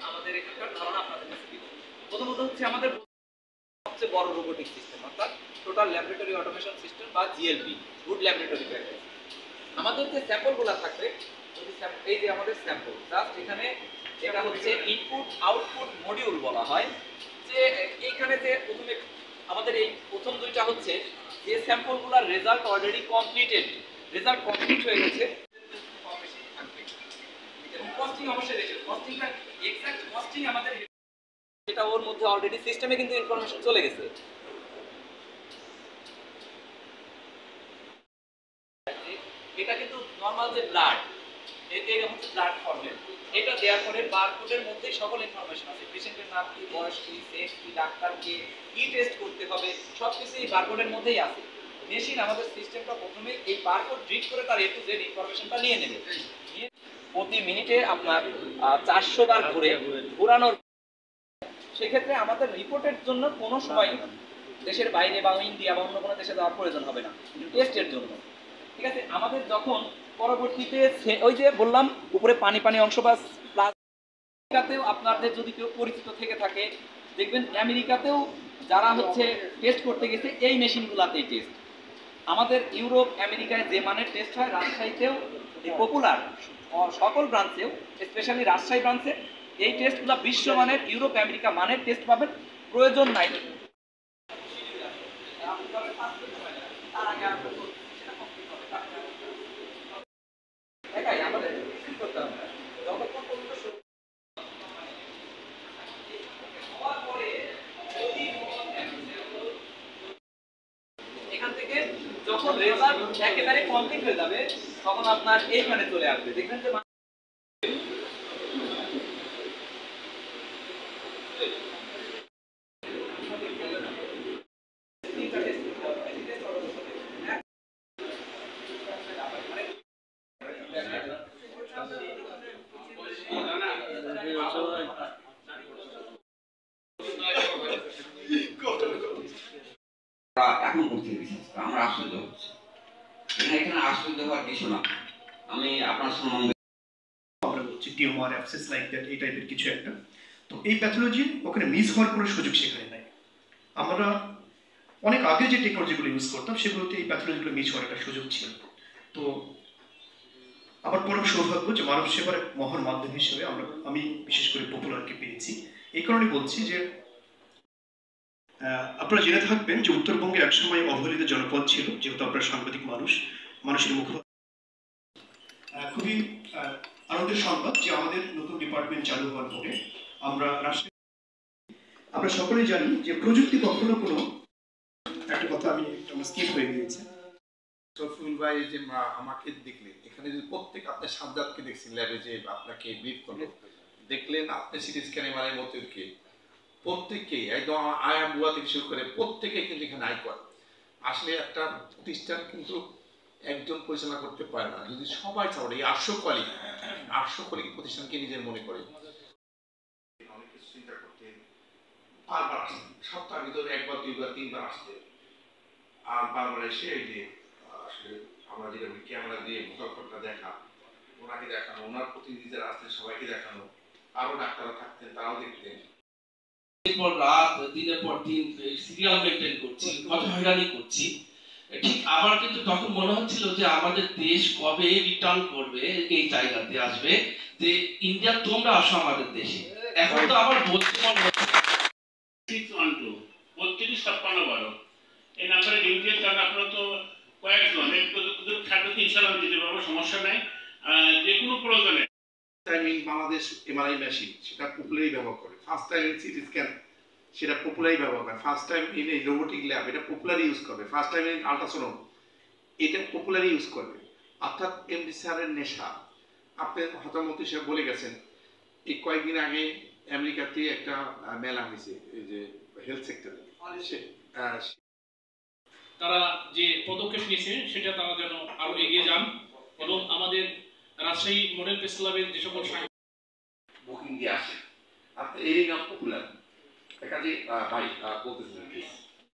আমাদের এখানকার ধারণা আপনাদের কাছে দিব। প্রথমত হচ্ছে আমাদের সবচেয়ে বড় রোবোটিক সিস্টেম, অর্থাৎ টোটাল ল্যাবরেটরি অটোমেশন সিস্টেম বা জিএলপি, গুড ল্যাবরেটরি প্র্যাকটিস। আমাদের যে স্যাম্পলগুলো থাকবে, এই যে আমাদের স্যাম্পল, জাস্ট এখানে এটা হচ্ছে ইনপুট আউটপুট মডিউল বলা হয়। যে এইখানে যে প্রথমে আমাদের এই প্রথম দুইটা হচ্ছে যে স্যাম্পলগুলোর result already completed, result complete হয়ে গেছে এবং কস্টিং অবশ্যই রেখে কস্টিংটা এক্সাক্ট কস্টিং আমাদের এটা ওর মধ্যে অলরেডি সিস্টেমে কিন্তু ইনফরমেশন চলে গেছে। এটা কিন্তু নরমাল যে ব্লাড, এটা হচ্ছে ব্লাড ফর্মেট, এটা দেওয়ার পরে বারকোডের মধ্যে সকল ইনফরমেশন আছে, পেশেন্টের নাম কি, বয়স কি, সেক্স কি, ডাক্তারকে কি টেস্ট করতে হবে, সবকিছু এই বারকোডের মধ্যেই আছে। মেশিন আমাদের সিস্টেমটা প্রথমে এই বারকোড রিড করে তার এ টু জেড ইনফরমেশনটা নিয়ে নেবে। প্রতি মিনিটে আপনার 400 বার ঘোরানোর, সেক্ষেত্রে আমাদের রিপোর্টের জন্য কোনো সময় দেশের বাইরে বা ইন্ডিয়া বা অন্য কোনো দেশে যাওয়ার প্রয়োজন হবে না টেস্টের জন্য। ঠিক আছে, আমাদের যখন পরবর্তীতে ওই যে বললাম উপরে পানি পানি অংশ বা আমেরিকাতেও আপনাদের যদি কেউ পরিচিত থেকে থাকে দেখবেন, আমেরিকাতেও যারা হচ্ছে টেস্ট করতে গেছে এই মেশিনগুলোতেই টেস্ট। আমাদের ইউরোপ আমেরিকায় যে মানের টেস্ট হয় রাজশাহীতেও পপুলার, সকল ব্রাঞ্চেও স্পেশালি রাজশাহী ব্রাঞ্চে এই টেস্টগুলো বিশ্বমানের ইউরোপ আমেরিকা মানের টেস্ট পাবেন, প্রয়োজন নাই এখান থেকে যখন রেজাল্ট একেবারে কমপ্লিট হয়ে যাবে তখন আপনার এইখানে চলে আসবে, দেখবেন যে এখন করতে আমরা আশ্চর্য হচ্ছি, এখানে আশ্চর্য হওয়ার কিছু না। আমি আপনার সম্বন্ধে আমরা বলছি টিউমার অ্যাবসেস লাইক দ্যাট, এই টাইপের কিছু একটা। তো এই প্যাথোলজি ওখানে মিস হওয়ার কোনো সুযোগ সেখানে নাই। আমরা অনেক আগে যে টেকনোলজিগুলো ইউজ করতাম সেগুলোতে এই প্যাথোলজিগুলো মিস হওয়ার একটা সুযোগ ছিল। তো আমার পরম সৌভাগ্য যে মানব সেবার এক মহান মাধ্যম হিসেবে আমি বিশেষ করে পপুলারকে পেয়েছি। এই কারণে বলছি যে আপনারা জেনে থাকবেন যে উত্তরবঙ্গে একসময় অবহেলিত জনপদ ছিল, যেহেতু আপনারা সাংবাদিক মানুষের মুখ। খুবই আনন্দের সংবাদ যে আমাদের নতুন ডিপার্টমেন্ট চালু হওয়ার পরে আমরা সকলেই জানি যে প্রযুক্তি কখনো কোনো একটা কথা আমি স্কিপ হয়ে গিয়েছে। শফিউল ভাই যে আমাকে দেখলেন এখানে যে প্রত্যেক আপনার সাজ্জাদকে দেখছেন ল্যাবে যে আপনাকে ব্রিফ করলো, দেখলেন আপনি সিটি স্ক্যান এমআরআই মতকে প্রত্যেককেই একদম আয়া বুয়া থেকে শুরু করে প্রত্যেকেই কিন্তু এখানে আয় করে। আসলে একটা প্রতিষ্ঠান কিন্তু একজন পরিচালনা করতে পারে না, যদি সবাই চাওয়া এই 800 কলিগ প্রতিষ্ঠানকে নিজের মনে করে। অনেক কিছু চিন্তা করতেন, বারবার আসতেন, সপ্তাহের ভিতরে একবার দুইবার তিনবার আসতেন, আর বারবার এসে এই যে আসলে আমরা যেটা ক্যামেরা দিয়ে মুখটা দেখা, ওনাকে দেখানো, ওনার প্রতিনিধি যারা আসতেন সবাইকে দেখানো, আরো ডাক্তাররা থাকতেন তারাও দেখতেন। পর রাত দিনের পর দিন সিরিয়াল মেনটেন করছি, কত হয়রানি করছি। ঠিক আমার কিন্তু তখন মনে হচ্ছিল যে আমাদের দেশ কবে রিটার্ন করবে, এই জায়গাতে আসবে যে ইন্ডিয়া তোমরা আসো আমাদের দেশে। এখন তো আমার বলতে মনে হচ্ছে 612 3256 এই নাম্বারে ডিউটি কারণ আপনারা তো কয়েকজন একটু থাকলে ইনশাআল্লাহ দিতে পারবো, সমস্যা নাই। যে কোনো প্রয়োজনে টাইমিং বাংলাদেশ এমআরআই মেশিন সেটা পপুলারই ব্যবহার করে, ফার্স্ট টাইম সিটি স্ক্যান সেটা পপুলারই ব্যবহার করে, ফার্স্ট টাইম ইন এই রোবোটিক ল্যাব এটা পপুলারই ইউজ করবে, ফার্স্ট টাইম ইন আল্ট্রাসাউন্ড এটা পপুলারই ইউজ করবে। অর্থাৎ এমডি স্যারের নেশা আপনি হতামতি সাহেব বলে গেছেন। এই কয়েকদিন আগে আমেরিকাতে একটা মেলা হয়েছে এই যে হেলথ সেক্টরে, তারা যে পদক্ষেপ নিয়েছে সেটা তারা যেন আরো এগিয়ে যান এবং আমাদের রাজশাহী মডেল প্রেস ক্লাবের যে সকল বুকিং দিয়ে আসে, আপনার এই নাম পপুলার। কাজে ভাই বলতেছিলেন